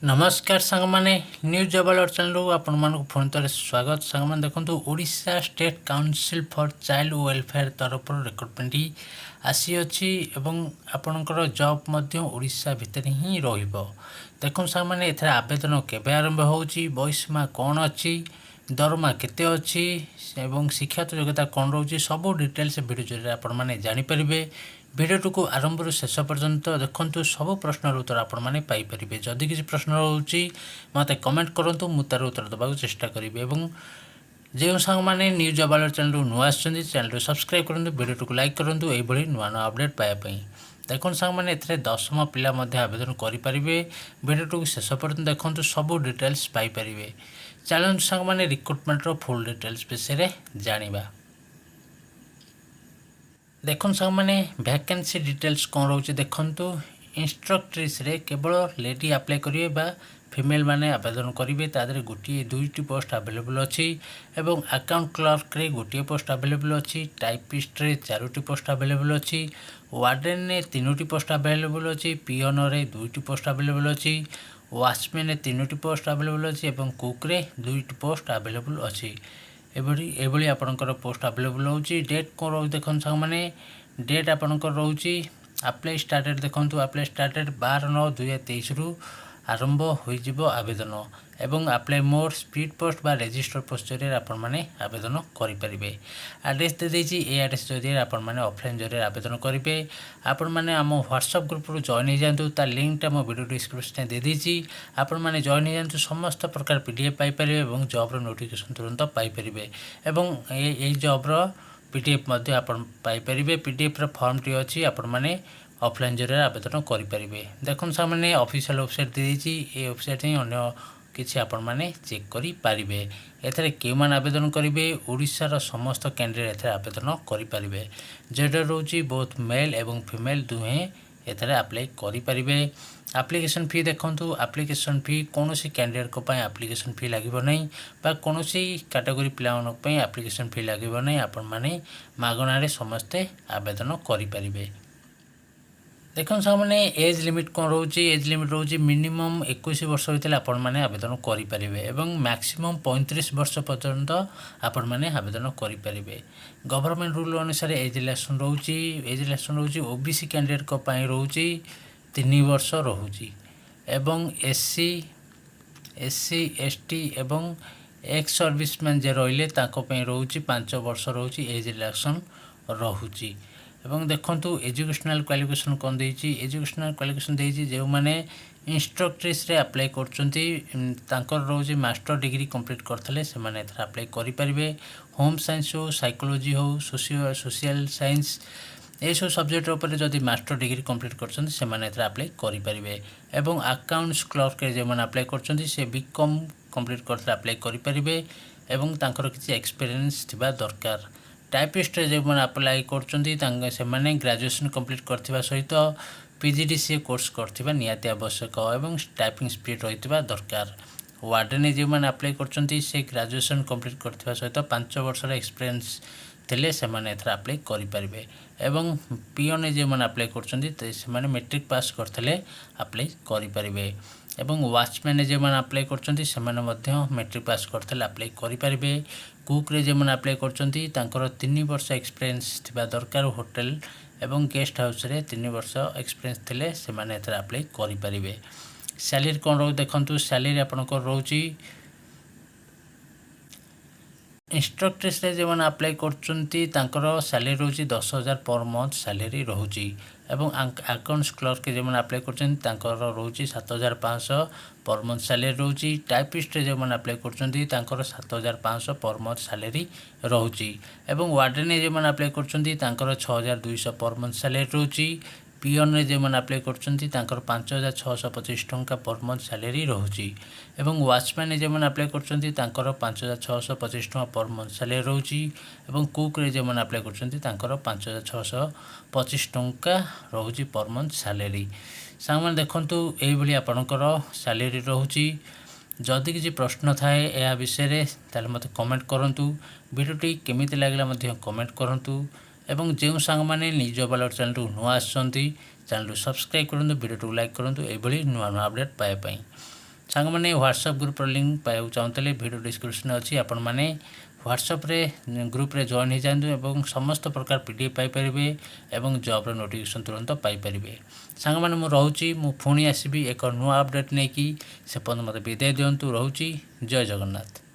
नमस्कार सांग माने न्यूज जॉब अलर्ट चैनल आपण मानक फोन तर स्वागत सांग माने देखंतु Odisha state council for child welfare तरफ रिक्रुटमेंट आसी अछि एवं आपणकर जॉब मध्य ओडिशा भितर ही रहिबो। देखो सांग माने एथरा आवेदन केबे आरंभ होउची, बयसमा कोन अछि, दरमा केते अछि एवं शिक्षागत योग्यता कोन रहउची, सब डिटेल्स वीडियो जरिए आपण माने जानि परिबे। भिडियो को आरंभ रू शेष पर्यंत देखंतु सब प्रश्नर उत्तर आपण माने पाई परिबे। जदि किसी प्रश्न रहउची मते कमेंट करंतु मु तार उत्तर दबाक चेष्टा करिबे। एवं जे सांग माने न्यूज जॉब अलर्ट चैनल नुआ आछन चैनल सब्सक्राइब करंतु, वीडियो को लाइक करंतु एई भली नुआ नुआ अपडेट पाया पई। देखो सांग माने एथरे 10मा पिला मध्ये आवेदन करि परिबे। वीडियो को शेष पर्यंत देखंतु सब डिटेल्स पाई परिबे। चैनल सांग माने रिक्रुटमेंट रो फुल डिटेल्स विषय जानिबा। देखो सांग माने वैकेंसी डिटेल्स कौन रोचे देखंतु। इंस्ट्रक्ट्रिस रे केवल लेडी अप्लाई करिवे बा फीमेल माने आवेदन करिवे। तादरे गोटे दुईटी पोस्ट अवेलेबल अछि एवं अकाउंट क्लर्क रे गोटे पोस्ट अवेलेबल अछि। टाइपिस्ट रे 4टी पोस्ट अवेलेबल अछि। वार्डन रे 3टी पोस्ट अवेलेबल अछि। पियन रे 2टी पोस्ट अवेलेबल अछि। वॉचमैन रे 3टी पोस्ट अवेलेबल अछि एवं कुक रे 2टी पोस्ट अवेलेबल अछि। एभली आपणकर पोस्ट अवेलेबल होची। डेट कौन रोज देखो सांग माने डेट आपणकर रोची अप्लाई स्टार्टेड देखंतु। अप्लाई स्टार्टेड 12/9/2023 रु आरंभ होइजिबो आवेदन एवं अप्लाई मोर स्पीड पोस्ट बा रजिस्टर पोस्ट जरिए आपण माने आवेदन करि परिबे। एड्रेस दे देछि, ए एड्रेस जरिए आपण माने ऑफलाइन जरिए आवेदन करिबे। आपण माने हम व्हाट्सएप ग्रुप रु जॉइन हो जांतु। ता लिंक ता मो वीडियो डिस्क्रिप्शन दे देछि। आपण माने जॉइन हो जांतु, समस्त प्रकार पीडीएफ पाई परिबे एवं जॉब रो नोटिफिकेशन तुरंत पाई परिबे। एवं ए जॉब रो पीडीएफ मध्ये आपण पाई परिबे। पीडीएफ रो फॉर्म टी अछि, आपण माने ऑफलाइन जरिए आवेदन करि परिबे। देखन सामने ऑफिशियल वेबसाइट दे देछि। ए वेबसाइट ही अन्य किछि आपण माने चेक करि परिबे। एथरे के मान आवेदन करिवे, ओडिसा रो समस्त कैंडिडेट एथरे आवेदन करि परिबे। जेडर रोची बोथ मेल एवं फीमेल दुहे एथरे अप्लाई करि परिबे। एप्लीकेशन फी देखंतु। एप्लीकेशन फी कोनोसी कैंडिडेट को पय एप्लीकेशन फी लागिबो नै बा कोनोसी कैटेगरी प्लान पय एप्लीकेशन फी लागिबो नै। आपण माने मागना रे समस्त आवेदन करि परिबे। देखो सामने एज लिमिट कौन रोचे। एज लिमिट रोचे मिनिमम 21 वर्ष होते आपण माने आवेदन करि परिबे एवं मैक्सिमम 35 वर्ष पर्यंत आपण माने आवेदन करि परिबे। गवर्नमेंट रूल अनुसार एज रिलैक्सेशन रोची। एज रिलैक्सेशन रोची ओबीसी कैंडिडेट को पय रोची 3 वर्ष रोची एवं एससी एसटी एवं एक्स सर्विसमैन जे रहिले ताको पय रोची 5 वर्ष रोची एज रिलैक्सेशन रोची। एवं देखंतु एजुकेशनल क्वालिफिकेशन कोन देछि। एजुकेशनल क्वालिफिकेशन देछि जे माने इंस्ट्रक्ट्रिस रे अप्लाई करचंती तांकर रोज मास्टर डिग्री कंप्लीट करथले से माने एथरा अप्लाई करि परिबे। होम साइंस हो, साइकोलॉजी हो, सोशल साइंस ए सब सब्जेक्ट ऊपर जदि मास्टर डिग्री कंप्लीट करचंती से माने एथरा अप्लाई करि परिबे। एवं अकाउंट्स क्लर्क रे जे माने अप्लाई करचंती से बीकॉम कंप्लीट करथले अप्लाई करि परिबे एवं तांकर किछि एक्सपीरियंस थिबा दरकार। टाइपिस्ट जो मैंने अप्लाई कर ग्रेजुएशन कंप्लीट करथिबा सहित पीजीडीसीए कोर्स करथिबा नियाती आवश्यक एवं टाइपिंग स्पीड रहितबा दरकार। वार्डन जो मैंने अप्लाई करचंती से ग्रेजुएशन कंप्लीट करथिबा सहित 5 वर्ष एक्सपीरियंस थिले से माने एथरा अप्लाई करि परिबे। एवं पियन जो मैंने अप्लाई करचंती से माने मैट्रिक पास करथले अप्लाई करि परिबे। एवं वॉचमैन जो मैंने अप्लाई करचंती से माने मध्य मैट्रिक पास करथले अप्लाई करि परिबे। कुक रे जे मैंने अप्लाई करचंती तांकर 3 वर्ष एक्सपीरियंस थिबा दरकार। होटल एवं गेस्ट हाउस रे 3 वर्ष एक्सपीरियंस थिले से माने एथरा अप्लाई करि परिबे। सैलरी कोन रो देखंतु। सैलरी आपनको रोची इंस्ट्रक्ट्रिस रे जे मैंने अप्लाई करचंती तांकर सैलरी रोची 10,000 पर मंथ सैलरी रोची एवं अकाउंट्स क्लर्क जो मैंने अप्लाई करचंती तांकर रोची 7,500 पर मंथ सैलरी रोची। टाइपिस्ट जो मैंने अप्लाई करचंती तांकर 7,500 पर मंथ सैलरी रोची एवं वार्डन जो मैंने अप्लाई करचंती तांकर 6,200 पर मंथ सैलरी रोची। पियन रे जो मैंने अप्लाई करचंती तांकर 5,625 टंका पर मंथ सैलरी रोची एवं वॉचमैन जो मैंने अप्लाई करचंती तांकर 5,625 टंका पर मंथ सैलरी रोची एवं कुक रे जो मैंने अप्लाई करचंती तांकर 5,625 टंका रोची पर मंथ सैलरी। सामान देखंतु एई भली आपनकर सैलरी रोची। जदि किसी प्रश्न थाए या विषय ताले मते कमेंट करंतु। वीडियोटी केमिति लागला मध्य कमेंट करंतु एवं जो सांग माने निज अलर्ट चैनल नुआ आछंती चैनल सब्सक्राइब करंतु, वीडियो लाइक करंतु एभली नुआ नुआ अपडेट पाए पई। ସାଙ୍ଗମାନେ ହ୍ୱାଟ୍ସଆପ୍ ଗ୍ରୁପ୍ର ଲିଙ୍କ୍ ପାଇବାକୁ ଚାହୁଁଥିଲେ ଭିଡ଼ିଓ ଡିସ୍କ୍ରିପ୍ସନ୍ ଅଛି। ଆପଣମାନେ ହ୍ୱାଟ୍ସଆପ୍ରେ ଗ୍ରୁପ୍ରେ ଜଏନ୍ ହେଇଯାଆନ୍ତୁ ଏବଂ ସମସ୍ତ ପ୍ରକାର PDF ପାଇପାରିବେ ଏବଂ ଜବ୍ର ନୋଟିଫିକେସନ୍ ତୁରନ୍ତ ପାଇପାରିବେ। ସାଙ୍ଗମାନେ ମୁଁ ରହୁଛି, ମୁଁ ପୁଣି ଆସିବି ଏକ ନୂଆ ଅପଡ଼େଟ୍ ନେଇକି। ସେ ପର୍ଯ୍ୟନ୍ତ ମୋତେ ବିଦାୟ ଦିଅନ୍ତୁ। ରହୁଛି, ଜୟ ଜଗନ୍ନାଥ।